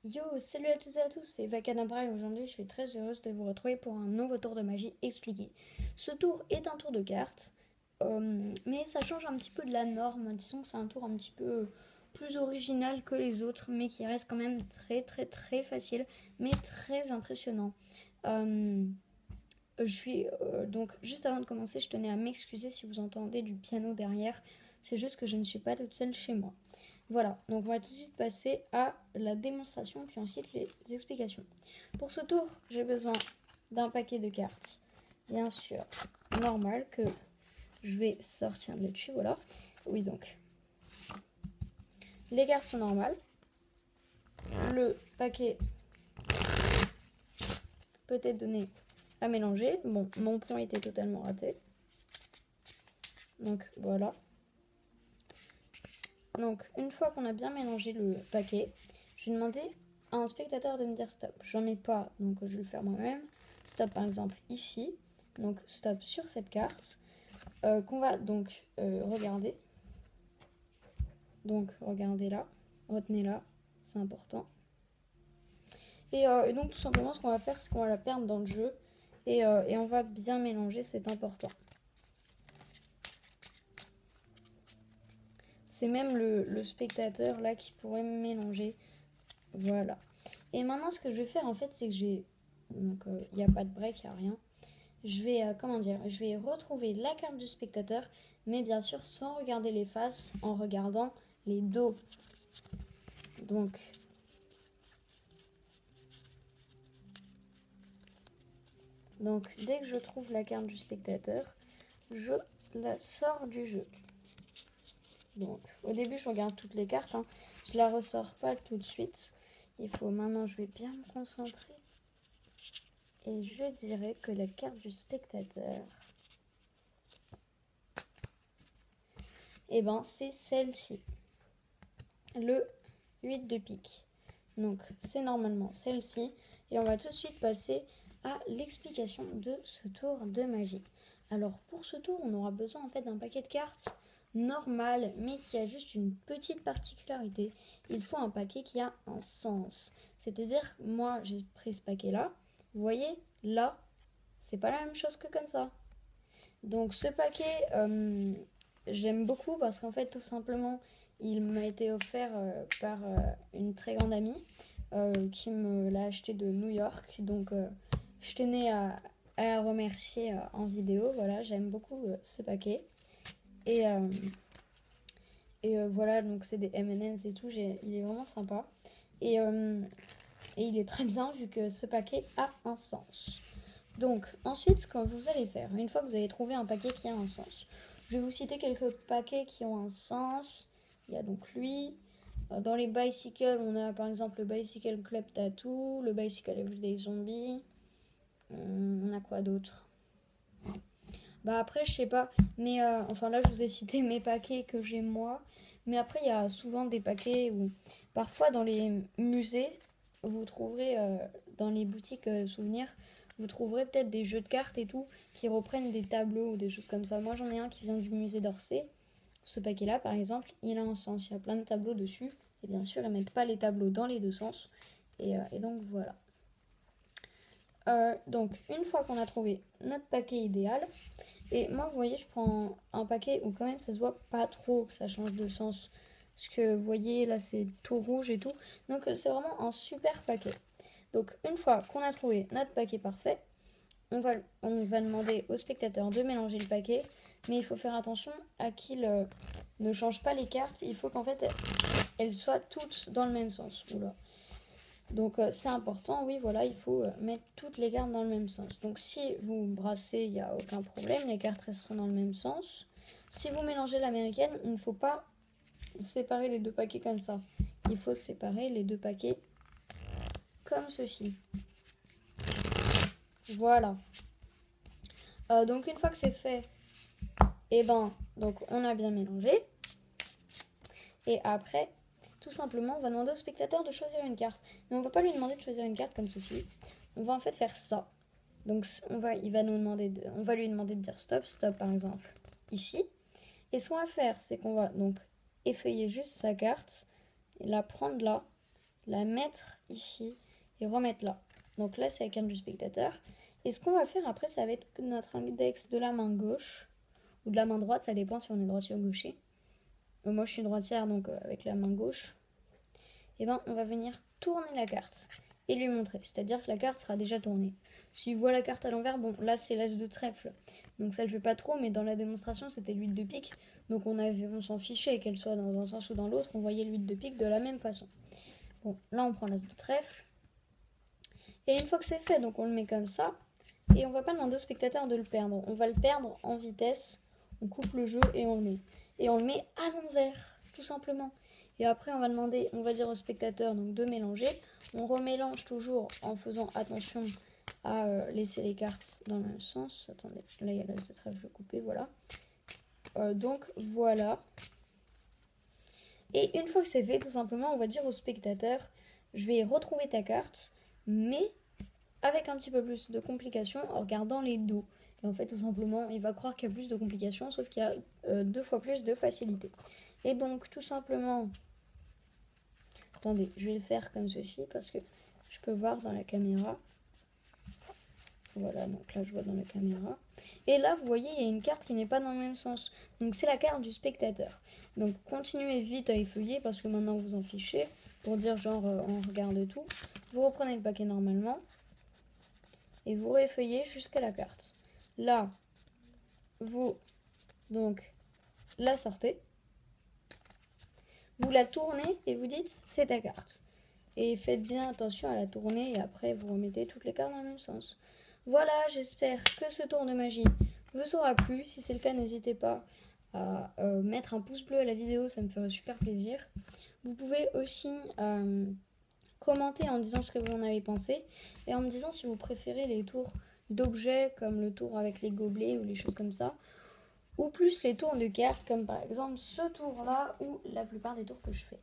Yo, salut à tous et à tous, c'est Vakadabra et aujourd'hui je suis très heureuse de vous retrouver pour un nouveau tour de magie expliqué. Ce tour est un tour de cartes, mais ça change un petit peu de la norme. Disons que c'est un tour un petit peu plus original que les autres, mais qui reste quand même très facile, mais très impressionnant. Euh, donc juste avant de commencer, je tenais à m'excuser si vous entendez du piano derrière. C'est juste que je ne suis pas toute seule chez moi. Voilà, donc on va tout de suite passer à la démonstration, puis ensuite les explications. Pour ce tour, j'ai besoin d'un paquet de cartes, bien sûr, normal, que je vais sortir de dessus, voilà. Oui, donc, les cartes sont normales. Le paquet peut être donné à mélanger. Bon, mon point était totalement raté. Donc, voilà. Donc, une fois qu'on a bien mélangé le paquet, je vais demander à un spectateur de me dire stop. J'en ai pas, donc je vais le faire moi-même. Stop, par exemple, ici. Donc, stop sur cette carte. Qu'on va donc regarder. Donc, regardez là. Retenez là. C'est important. Et donc, tout simplement, ce qu'on va faire, c'est qu'on va la perdre dans le jeu. Et on va bien mélanger, c'est important. C'est même le spectateur là qui pourrait mélanger. Voilà. Et maintenant, ce que je vais faire, en fait, c'est que je vais... Donc, il n'y a pas de break, il n'y a rien. Je vais, comment dire, je vais retrouver la carte du spectateur, mais bien sûr sans regarder les faces, en regardant les dos. Donc, dès que je trouve la carte du spectateur, je la sors du jeu. Donc, au début, je regarde toutes les cartes. Hein. Je la ressors pas tout de suite. Il faut maintenant, je vais bien me concentrer. Et je dirais que la carte du spectateur, eh ben, c'est celle-ci. Le 8 de pique. Donc, c'est normalement celle-ci. Et on va tout de suite passer à l'explication de ce tour de magie. Alors, pour ce tour, on aura besoin en fait d'un paquet de cartes normal, mais qui a juste une petite particularité. Il faut un paquet qui a un sens. C'est-à-dire, moi, j'ai pris ce paquet-là. Vous voyez, là, c'est pas la même chose que comme ça. Donc, ce paquet, j'aime beaucoup parce qu'en fait, tout simplement, il m'a été offert par une très grande amie qui me l'a acheté de New York. Donc, je tenais à la remercier en vidéo. Voilà, j'aime beaucoup ce paquet. Et, euh, et voilà, donc c'est des M&M's et tout. Il est vraiment sympa. Et, euh, et il est très bien vu que ce paquet a un sens. Donc, ensuite, ce que vous allez faire, une fois que vous avez trouvé un paquet qui a un sens, je vais vous citer quelques paquets qui ont un sens. Il y a donc lui. Dans les bicycles, on a par exemple le Bicycle Club Tattoo, le Bicycle Everyday Zombie. On a quoi d'autre? Bah après, je sais pas. Mais enfin là, je vous ai cité mes paquets que j'ai moi. Mais après, il y a souvent des paquets où parfois dans les musées, vous trouverez dans les boutiques souvenirs, vous trouverez peut-être des jeux de cartes et tout qui reprennent des tableaux ou des choses comme ça. Moi, j'en ai un qui vient du musée d'Orsay. Ce paquet-là, par exemple, il a un sens. Il y a plein de tableaux dessus. Et bien sûr, ils mettent pas les tableaux dans les deux sens. Et donc voilà. Donc, une fois qu'on a trouvé notre paquet idéal, et moi, vous voyez, je prends un paquet où quand même ça se voit pas trop que ça change de sens. Parce que vous voyez, là, c'est tout rouge et tout. Donc, c'est vraiment un super paquet. Donc, une fois qu'on a trouvé notre paquet parfait, on va demander au spectateur de mélanger le paquet. Mais il faut faire attention à qu'il ne change pas les cartes. Il faut qu'en fait, elles soient toutes dans le même sens. Oula. Donc c'est important, oui, voilà, il faut mettre toutes les cartes dans le même sens. Donc si vous brassez, il n'y a aucun problème, les cartes resteront dans le même sens. Si vous mélangez l'américaine, il ne faut pas séparer les deux paquets comme ça. Il faut séparer les deux paquets comme ceci. Voilà. Donc une fois que c'est fait, et ben, donc on a bien mélangé. Et après, tout simplement, on va demander au spectateur de choisir une carte. Mais on ne va pas lui demander de choisir une carte comme ceci. On va en fait faire ça. Donc on va lui demander de dire stop, stop par exemple, ici. Et ce qu'on va faire, c'est qu'on va donc effeuiller juste sa carte, et la prendre là, la mettre ici et remettre là. Donc là, c'est la carte du spectateur. Et ce qu'on va faire après, ça va être notre index de la main gauche ou de la main droite, ça dépend si on est droitier ou gaucher. Moi, je suis droitière, donc avec la main gauche. Et ben, on va venir tourner la carte et lui montrer. C'est-à-dire que la carte sera déjà tournée. S'il voit la carte à l'envers, bon, là, c'est l'as de trèfle. Donc ça le fait pas trop, mais dans la démonstration, c'était l'huile de pique. Donc on s'en fichait, qu'elle soit dans un sens ou dans l'autre, on voyait l'huile de pique de la même façon. Bon, là, on prend l'as de trèfle. Et une fois que c'est fait, donc on le met comme ça. Et on va pas demander au spectateur de le perdre. On va le perdre en vitesse. On coupe le jeu et on le met. Et on le met à l'envers, tout simplement. Et après, on va demander, on va dire au spectateur donc, de mélanger. On remélange toujours en faisant attention à laisser les cartes dans le même sens. Attendez, là il y a l'as de trèfle, je vais couper, voilà. Donc voilà. Et une fois que c'est fait, tout simplement, on va dire au spectateur, je vais retrouver ta carte, mais avec un petit peu plus de complications en regardant les dos. Et en fait, tout simplement, il va croire qu'il y a plus de complications, sauf qu'il y a 2 fois plus de facilité. Et donc, tout simplement, attendez, je vais le faire comme ceci, parce que je peux voir dans la caméra. Voilà, donc là, je vois dans la caméra. Et là, vous voyez, il y a une carte qui n'est pas dans le même sens. Donc, c'est la carte du spectateur. Donc, continuez vite à effeuiller, parce que maintenant, vous en fichez, pour dire genre, on regarde tout. Vous reprenez le paquet normalement. Et vous réfeuillez jusqu'à la carte. Là, vous donc la sortez. Vous la tournez et vous dites c'est ta carte. Et faites bien attention à la tourner et après vous remettez toutes les cartes dans le même sens. Voilà, j'espère que ce tour de magie vous aura plu. Si c'est le cas, n'hésitez pas à mettre un pouce bleu à la vidéo, ça me ferait super plaisir. Vous pouvez aussi commenter en disant ce que vous en avez pensé et en me disant si vous préférez les tours d'objets comme le tour avec les gobelets ou les choses comme ça, ou plus les tours de cartes comme par exemple ce tour là ou la plupart des tours que je fais.